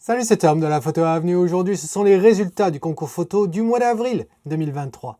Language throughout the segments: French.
Salut, c'est Tom de la Photo Avenue. Aujourd'hui, ce sont les résultats du concours photo du mois d'avril 2023.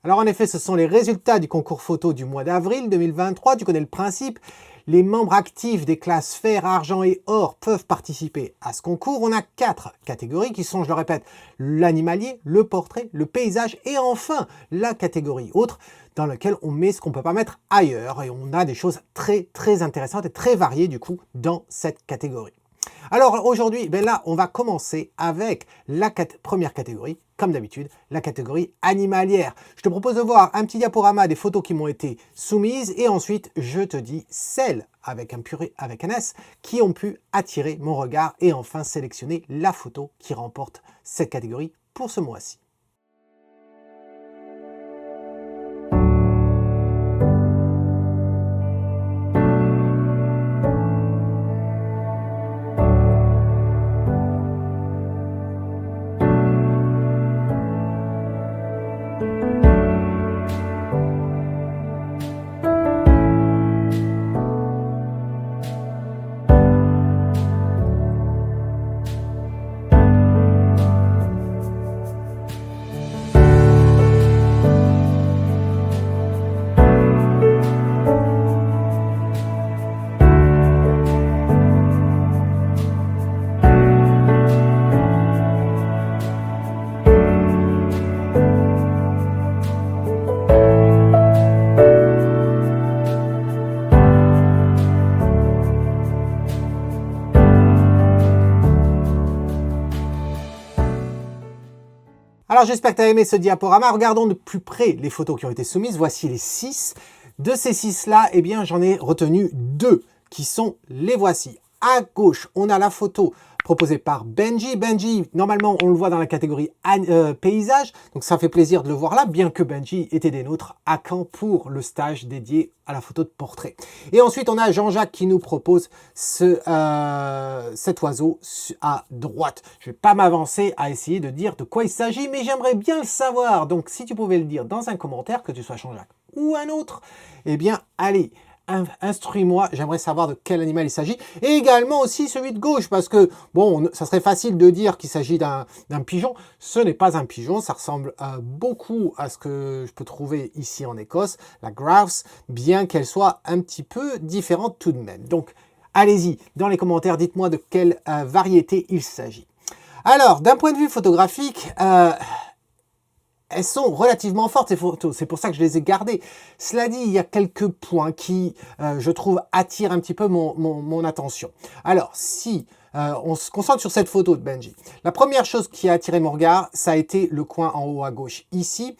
Alors en effet, ce sont les résultats du concours photo du mois d'avril 2023. Tu connais le principe. Les membres actifs des classes fer, argent et or peuvent participer à ce concours. On a 4 catégories qui sont, je le répète, l'animalier, le portrait, le paysage et enfin la catégorie autre dans laquelle on met ce qu'on ne peut pas mettre ailleurs. Et on a des choses très intéressantes et très variées du coup dans cette catégorie. Alors aujourd'hui, là, on va commencer avec la première catégorie, comme d'habitude, la catégorie animalière. Je te propose de voir un petit diaporama des photos qui m'ont été soumises et ensuite, je te dis celles avec un S qui ont pu attirer mon regard et enfin sélectionner la photo qui remporte cette catégorie pour ce mois-ci. Alors j'espère que tu as aimé ce diaporama. Regardons de plus près les photos qui ont été soumises. Voici les 6. De ces 6-là, j'en ai retenu 2 qui sont les voici. À gauche, on a la photo proposée par Benji. Benji, normalement, on le voit dans la catégorie paysage. Donc ça fait plaisir de le voir là, bien que Benji était des nôtres à Caen pour le stage dédié à la photo de portrait. Et ensuite, on a Jean-Jacques qui nous propose cet oiseau à droite. Je ne vais pas m'avancer à essayer de dire de quoi il s'agit, mais j'aimerais bien le savoir. Donc, si tu pouvais le dire dans un commentaire, que tu sois Jean-Jacques ou un autre, allez, instruis-moi, j'aimerais savoir de quel animal il s'agit. Et également aussi celui de gauche, parce que, bon, ça serait facile de dire qu'il s'agit d'un pigeon. Ce n'est pas un pigeon, ça ressemble beaucoup à ce que je peux trouver ici en Écosse, la grouse, bien qu'elle soit un petit peu différente tout de même. Donc, allez-y, dans les commentaires, dites-moi de quelle variété il s'agit. Alors, d'un point de vue photographique, elles sont relativement fortes, ces photos. C'est pour ça que je les ai gardées. Cela dit, il y a quelques points qui, je trouve, attirent un petit peu mon attention. Alors, si on se concentre sur cette photo de Benji, la première chose qui a attiré mon regard, ça a été le coin en haut à gauche. Ici,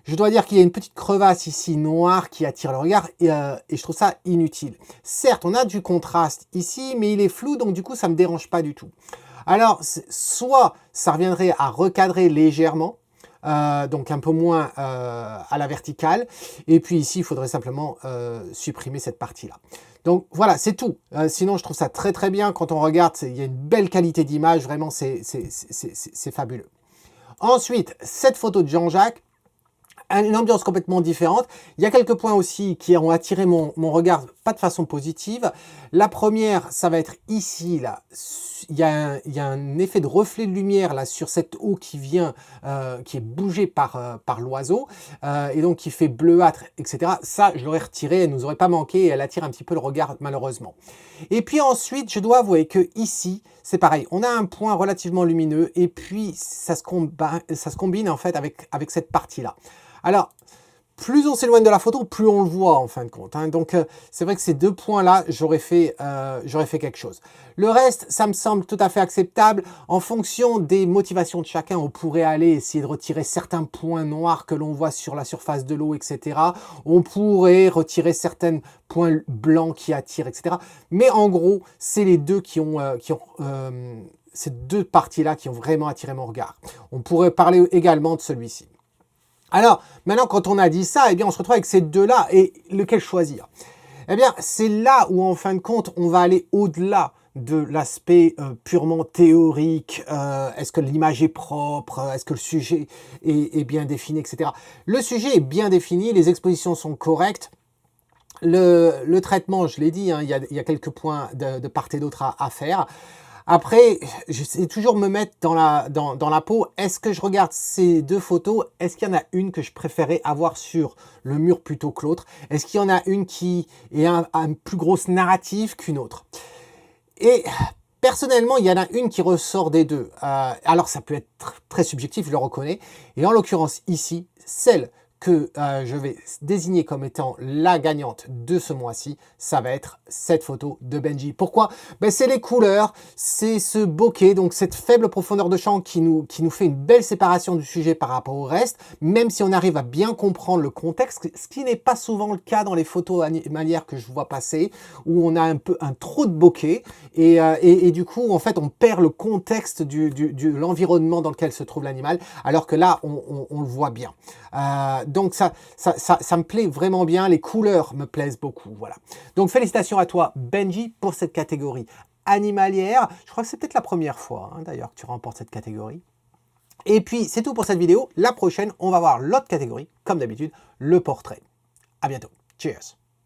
je dois dire qu'il y a une petite crevasse ici noire qui attire le regard et je trouve ça inutile. Certes, on a du contraste ici, mais il est flou, donc du coup, ça ne me dérange pas du tout. Alors, soit ça reviendrait à recadrer légèrement, donc un peu moins à la verticale. Et puis ici, il faudrait simplement supprimer cette partie-là. Donc voilà, c'est tout. Sinon, je trouve ça très bien. Quand on regarde, il y a une belle qualité d'image. Vraiment, c'est fabuleux. Ensuite, cette photo de Jean-Jacques, une ambiance complètement différente. Il y a quelques points aussi qui ont attiré mon regard, pas de façon positive. La première, ça va être ici, là. Il y a un effet de reflet de lumière là sur cette eau qui vient, qui est bougée par l'oiseau, et donc qui fait bleuâtre, etc. Ça, je l'aurais retiré, elle ne nous aurait pas manqué, elle attire un petit peu le regard malheureusement. Et puis ensuite, je dois avouer que ici, c'est pareil, on a un point relativement lumineux, et puis ça se combine en fait avec cette partie-là. Alors, plus on s'éloigne de la photo, plus on le voit en fin de compte. Donc, c'est vrai que ces 2 points-là, j'aurais fait quelque chose. Le reste, ça me semble tout à fait acceptable. En fonction des motivations de chacun, on pourrait aller essayer de retirer certains points noirs que l'on voit sur la surface de l'eau, etc. On pourrait retirer certains points blancs qui attirent, etc. Mais en gros, c'est les deux ces 2 parties-là qui ont vraiment attiré mon regard. On pourrait parler également de celui-ci. Alors, maintenant, quand on a dit ça, on se retrouve avec ces 2-là, et lequel choisir? Eh bien, c'est là où, en fin de compte, on va aller au-delà de l'aspect purement théorique, est-ce que l'image est propre, est-ce que le sujet est bien défini, etc. Le sujet est bien défini, les expositions sont correctes. Le traitement, je l'ai dit, hein, il y a quelques points de part et d'autre à faire. Après, j'essaie toujours de me mettre dans la peau. Est-ce que je regarde ces deux photos? Est-ce qu'il y en a une que je préférais avoir sur le mur plutôt que l'autre? Est-ce qu'il y en a une qui est un plus grosse narrative qu'une autre? Et personnellement, il y en a une qui ressort des deux. Alors, ça peut être très subjectif, je le reconnais. Et en l'occurrence, ici, celle que je vais désigner comme étant la gagnante de ce mois-ci, ça va être cette photo de Benji. Pourquoi? Ben, c'est les couleurs, c'est ce bokeh, donc cette faible profondeur de champ qui nous fait une belle séparation du sujet par rapport au reste, même si on arrive à bien comprendre le contexte, ce qui n'est pas souvent le cas dans les photos animalières que je vois passer, où on a un peu un trop de bokeh, et du coup, en fait, on perd le contexte de l'environnement dans lequel se trouve l'animal, alors que là, on le voit bien. Donc ça me plaît vraiment bien, les couleurs me plaisent beaucoup, voilà. Donc félicitations à toi Benji pour cette catégorie animalière. Je crois que c'est peut-être la première fois hein, d'ailleurs que tu remportes cette catégorie. Et puis c'est tout pour cette vidéo. La prochaine, on va voir l'autre catégorie, comme d'habitude, le portrait. À bientôt. Cheers.